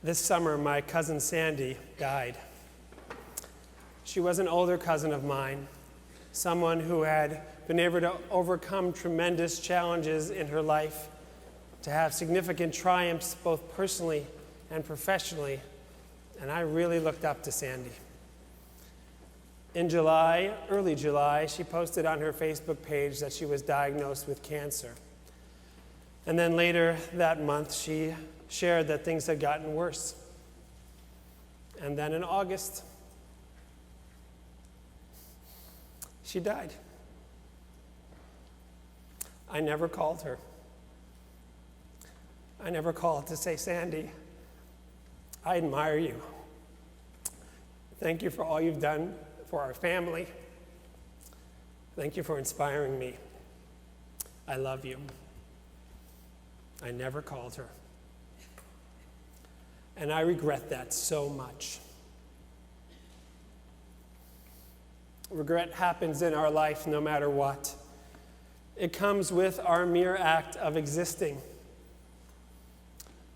This summer, my cousin Sandy died. She was an older cousin of mine, someone who had been able to overcome tremendous challenges in her life, to have significant triumphs both personally and professionally, and I really looked up to Sandy. In July, early July, she posted on her Facebook page that she was diagnosed with cancer. And then later that month, she shared that things had gotten worse. And then in August, she died. I never called her. I never called to say, Sandy, I admire you. Thank you for all you've done for our family. Thank you for inspiring me. I love you. I never called her. And I regret that so much. Regret happens in our life no matter what. It comes with our mere act of existing.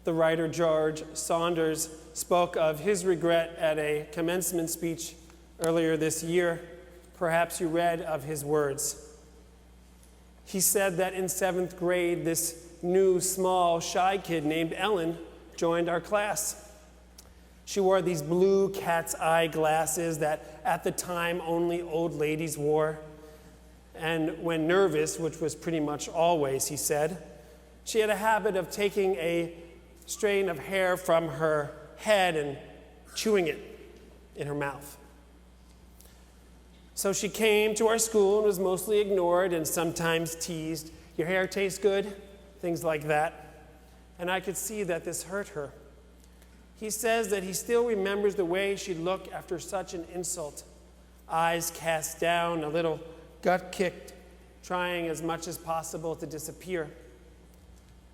The writer George Saunders spoke of his regret at a commencement speech earlier this year. Perhaps you read of his words. He said that in 7th grade, this new, small, shy kid named Ellen joined our class. She wore these blue cat's eye glasses that at the time only old ladies wore. And when nervous, which was pretty much always, he said, she had a habit of taking a strand of hair from her head and chewing it in her mouth. So she came to our school and was mostly ignored and sometimes teased. Your hair tastes good, things like that. And I could see that this hurt her. He says that he still remembers the way she'd look after such an insult. Eyes cast down, a little gut kicked, trying as much as possible to disappear.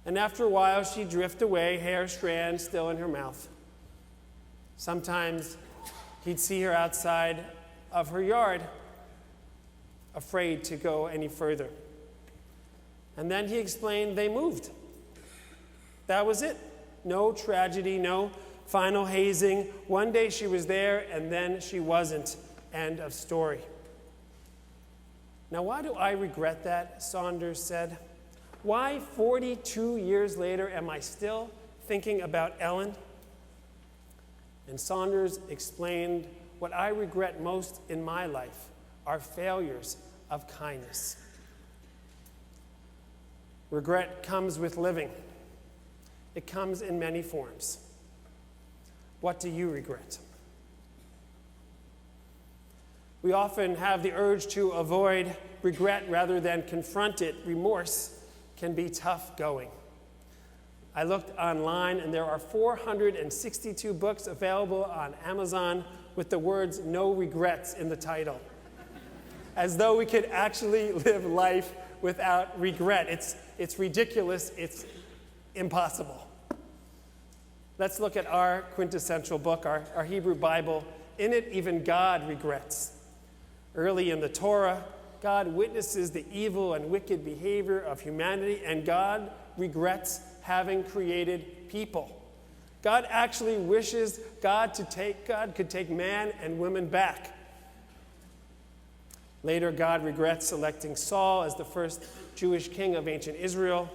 And after a while, she'd drift away, hair strand still in her mouth. Sometimes he'd see her outside of her yard, afraid to go any further. And then he explained they moved. That was it. No tragedy, no final hazing. One day she was there, and then she wasn't. End of story. Now, why do I regret that? Saunders said. Why, 42 years later, am I still thinking about Ellen? And Saunders explained what I regret most in my life are failures of kindness. Regret comes with living. It comes in many forms. What do you regret? We often have the urge to avoid regret rather than confront it. Remorse can be tough going. I looked online, and there are 462 books available on Amazon with the words "no regrets" in the title. As though we could actually live life without regret. It's ridiculous, it's impossible. Let's look at our quintessential book, our Hebrew Bible. In it, even God regrets. Early in the Torah, God witnesses the evil and wicked behavior of humanity, and God regrets having created people. God actually wishes God could take man and woman back. Later, God regrets selecting Saul as the first Jewish king of ancient Israel.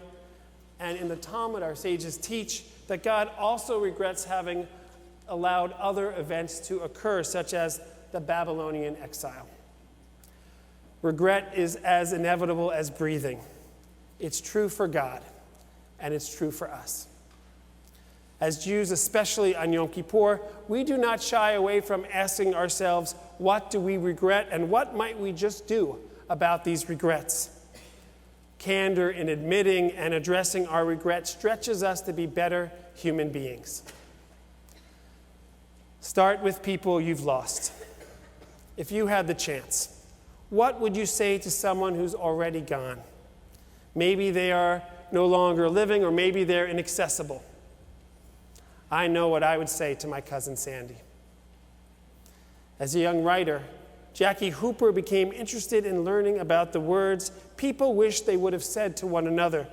And in the Talmud, our sages teach that God also regrets having allowed other events to occur, such as the Babylonian exile. Regret is as inevitable as breathing. It's true for God, and it's true for us. As Jews, especially on Yom Kippur, we do not shy away from asking ourselves, what do we regret, and what might we just do about these regrets? Candor in admitting and addressing our regrets stretches us to be better human beings. Start with people you've lost. If you had the chance, what would you say to someone who's already gone? Maybe they are no longer living, or maybe they're inaccessible. I know what I would say to my cousin Sandy. As a young writer, Jackie Hooper became interested in learning about the words people wish they would have said to one another.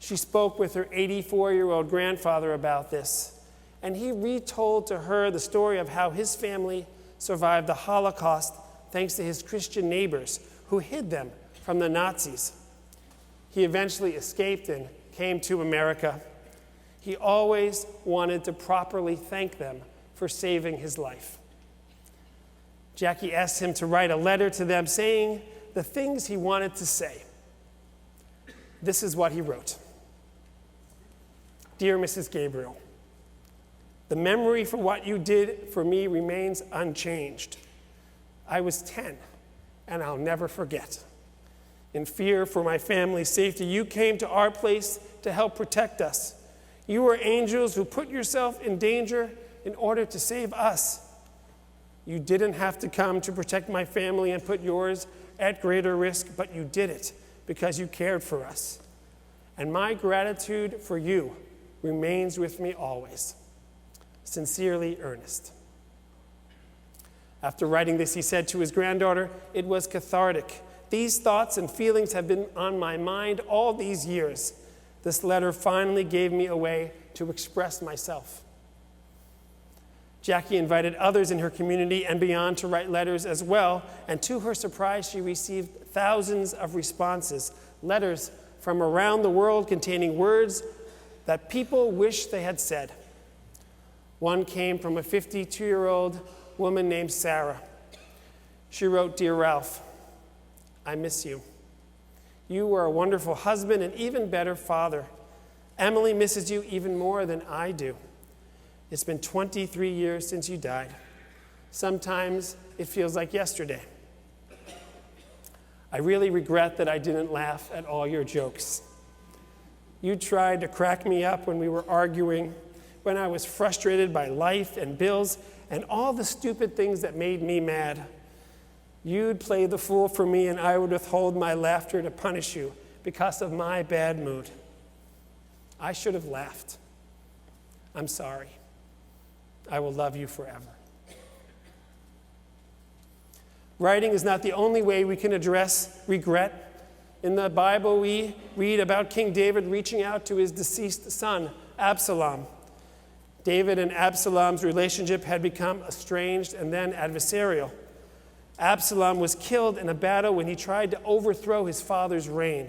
She spoke with her 84-year-old grandfather about this. and he retold to her the story of how his family survived the Holocaust thanks to his Christian neighbors who hid them from the Nazis. He eventually escaped and came to America. He always wanted to properly thank them for saving his life. Jackie asked him to write a letter to them saying the things he wanted to say. This is what he wrote. Dear Mrs. Gabriel, the memory for what you did for me remains unchanged. I was 10, and I'll never forget. In fear for my family's safety, you came to our place to help protect us. You were angels who put yourself in danger in order to save us. You didn't have to come to protect my family and put yours at greater risk, but you did it because you cared for us. And my gratitude for you remains with me always. Sincerely, Ernest. After writing this, he said to his granddaughter, it was cathartic. These thoughts and feelings have been on my mind all these years. This letter finally gave me a way to express myself. Jackie invited others in her community and beyond to write letters as well, and to her surprise, she received thousands of responses, letters from around the world containing words that people wish they had said. One came from a 52-year-old woman named Sarah. She wrote, Dear Ralph, I miss you. You were a wonderful husband and even better father. Emily misses you even more than I do. It's been 23 years since you died. Sometimes it feels like yesterday. I really regret that I didn't laugh at all your jokes. You tried to crack me up when we were arguing, when I was frustrated by life and bills and all the stupid things that made me mad. You'd play the fool for me, and I would withhold my laughter to punish you because of my bad mood. I should have laughed. I'm sorry. I will love you forever. Writing is not the only way we can address regret. In the Bible, we read about King David reaching out to his deceased son, Absalom. David and Absalom's relationship had become estranged and then adversarial. Absalom was killed in a battle when he tried to overthrow his father's reign.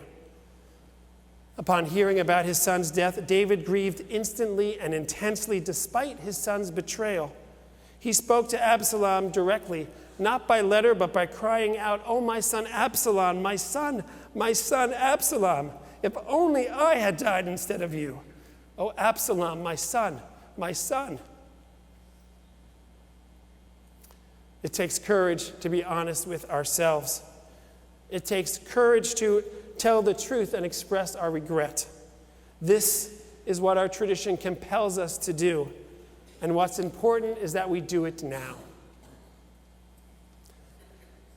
Upon hearing about his son's death, David grieved instantly and intensely despite his son's betrayal. He spoke to Absalom directly, not by letter, but by crying out, "Oh, my son Absalom, my son Absalom, if only I had died instead of you. Oh, Absalom, my son, my son." It takes courage to be honest with ourselves. It takes courage to tell the truth and express our regret. This is what our tradition compels us to do, and what's important is that we do it now.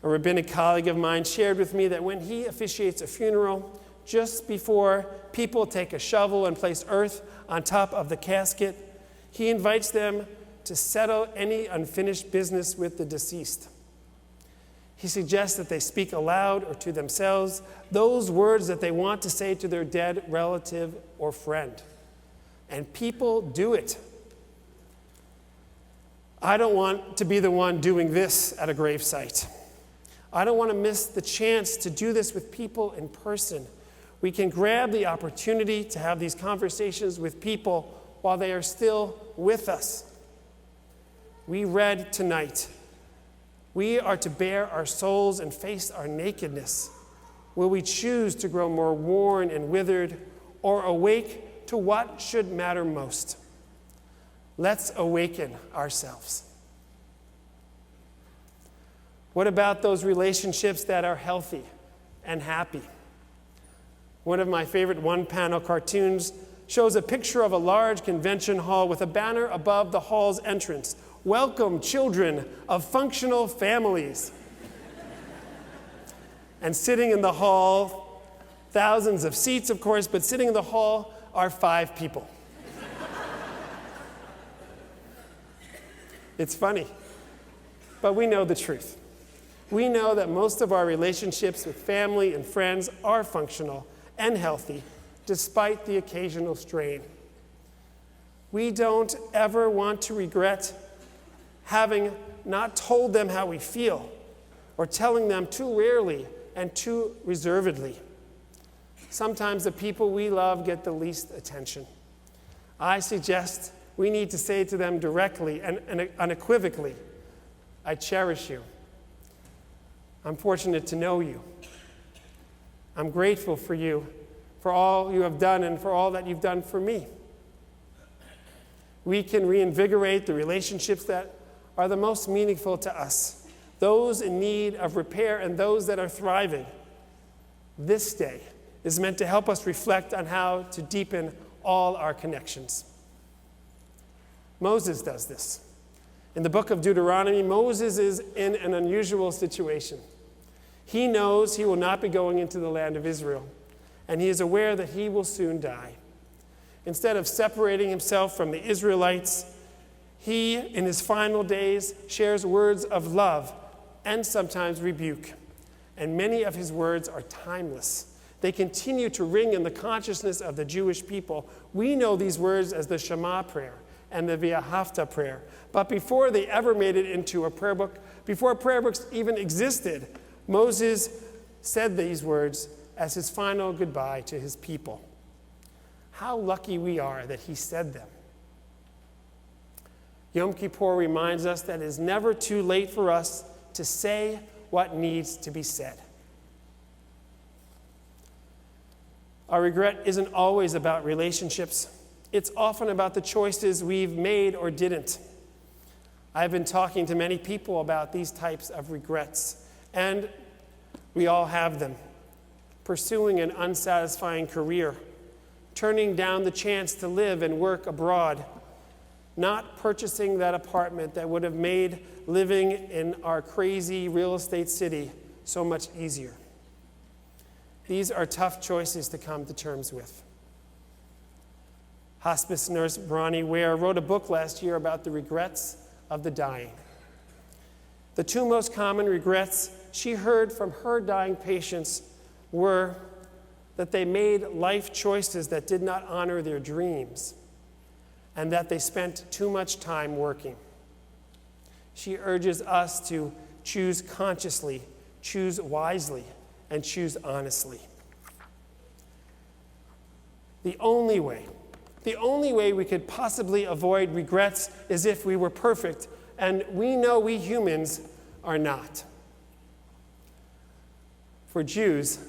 A rabbinic colleague of mine shared with me that when he officiates a funeral, just before people take a shovel and place earth on top of the casket, he invites them to settle any unfinished business with the deceased. He suggests that they speak aloud or to themselves those words that they want to say to their dead relative or friend. And people do it. I don't want to be the one doing this at a gravesite. I don't want to miss the chance to do this with people in person. We can grab the opportunity to have these conversations with people while they are still with us. We read tonight, we are to bare our souls and face our nakedness. Will we choose to grow more worn and withered, or awake to what should matter most? Let's awaken ourselves. What about those relationships that are healthy and happy? One of my favorite one-panel cartoons shows a picture of a large convention hall with a banner above the hall's entrance. Welcome, children of functional families. And sitting in the hall, thousands of seats, of course, but sitting in the hall are 5 people. It's funny, but we know the truth. We know that most of our relationships with family and friends are functional and healthy, despite the occasional strain. We don't ever want to regret having not told them how we feel or telling them too rarely and too reservedly. Sometimes the people we love get the least attention. I suggest we need to say to them directly and unequivocally, I cherish you. I'm fortunate to know you. I'm grateful for you, for all you have done and for all that you've done for me. We can reinvigorate the relationships that are the most meaningful to us, those in need of repair and those that are thriving. This day is meant to help us reflect on how to deepen all our connections. Moses does this. In the book of Deuteronomy, Moses is in an unusual situation. He knows he will not be going into the land of Israel, and he is aware that he will soon die. Instead of separating himself from the Israelites, he, in his final days, shares words of love and sometimes rebuke. And many of his words are timeless. They continue to ring in the consciousness of the Jewish people. We know these words as the Shema prayer and the V'ahavta prayer. But before they ever made it into a prayer book, before prayer books even existed, Moses said these words as his final goodbye to his people. How lucky we are that he said them. Yom Kippur reminds us that it is never too late for us to say what needs to be said. Our regret isn't always about relationships. It's often about the choices we've made or didn't. I've been talking to many people about these types of regrets, and we all have them. Pursuing an unsatisfying career, turning down the chance to live and work abroad, not purchasing that apartment that would have made living in our crazy real estate city so much easier. These are tough choices to come to terms with. Hospice nurse Bronnie Ware wrote a book last year about the regrets of the dying. The two most common regrets she heard from her dying patients were that they made life choices that did not honor their dreams, and that they spent too much time working. She urges us to choose consciously, choose wisely, and choose honestly. The only way we could possibly avoid regrets is if we were perfect, and we know we humans are not. For Jews,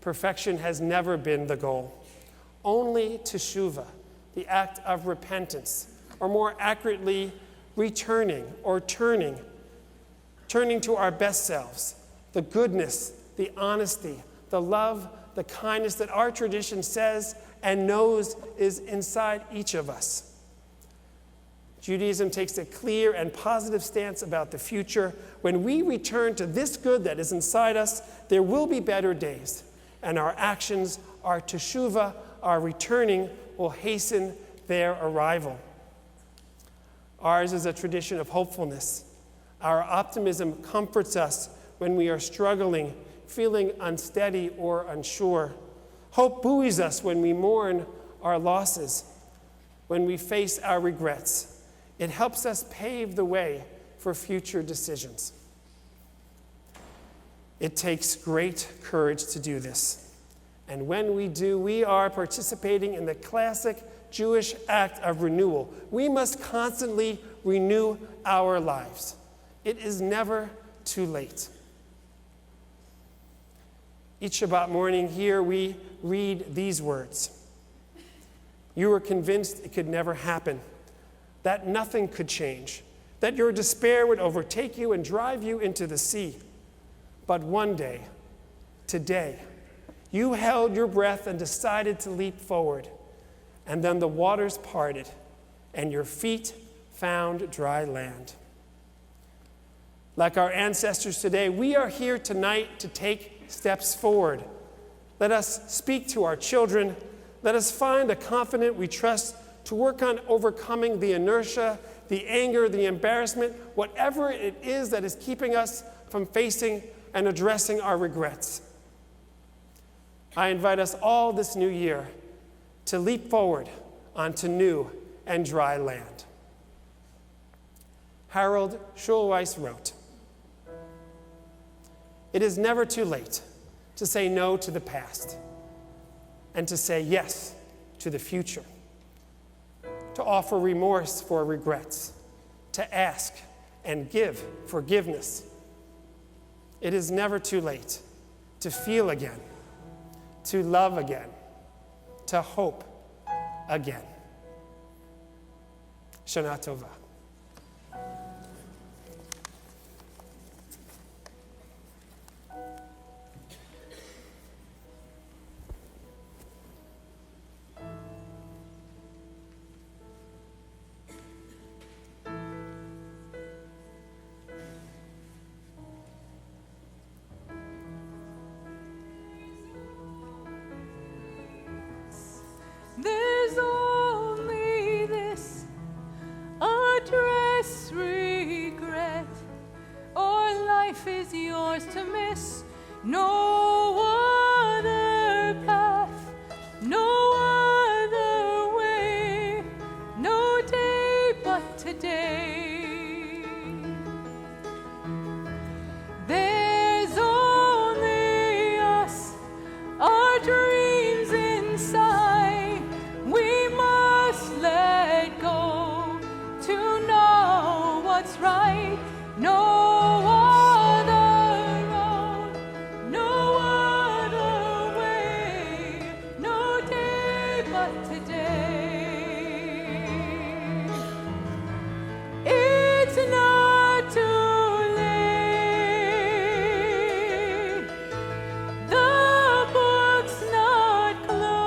perfection has never been the goal. Only teshuvah, the act of repentance, or more accurately, returning or turning to our best selves, the goodness, the honesty, the love, the kindness that our tradition says and knows is inside each of us. Judaism takes a clear and positive stance about the future. When we return to this good that is inside us, there will be better days, and our actions, our teshuvah, our returning, will hasten their arrival. Ours is a tradition of hopefulness. Our optimism comforts us when we are struggling, feeling unsteady or unsure. Hope buoys us when we mourn our losses, when we face our regrets. It helps us pave the way for future decisions. It takes great courage to do this. And when we do, we are participating in the classic Jewish act of renewal. We must constantly renew our lives. It is never too late. Each Shabbat morning here we read these words. You were convinced it could never happen, that nothing could change, that your despair would overtake you and drive you into the sea. But one day, today, you held your breath and decided to leap forward. And then the waters parted, and your feet found dry land. Like our ancestors today, we are here tonight to take steps forward. Let us speak to our children. Let us find a confidant we trust to work on overcoming the inertia, the anger, the embarrassment, whatever it is that is keeping us from facing and addressing our regrets. I invite us all this new year to leap forward onto new and dry land. Harold Schulweis wrote, "It is never too late to say no to the past and to say yes to the future, to offer remorse for regrets, to ask and give forgiveness. It is never too late to feel again, to love again, to hope again." Shana Tova. There's only this address, regret, or life is yours to miss. No other path, no other way, no day but today. There's only us, our dreams inside. We must let go to know what's right. No other road, no other way, no day but today. It's not too late. The book's not closed.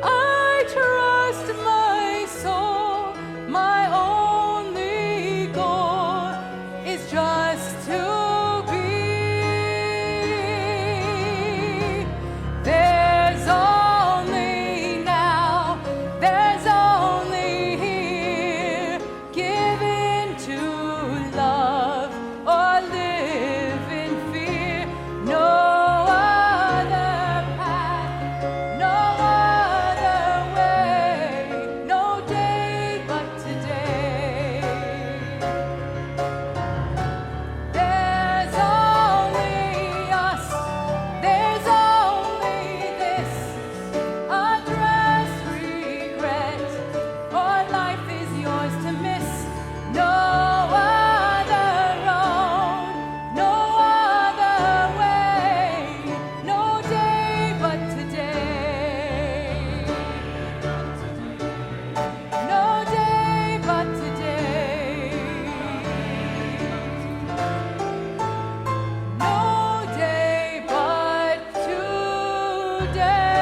I trust my soul. My only goal is just to be. There's only now, there's only here. Give in to love or live in fear. No other path, no other way, no day but today. There's only us, there's only this address, regret, or life is yours to miss. No other road, no other way, no day but today. No day but today. No day but today.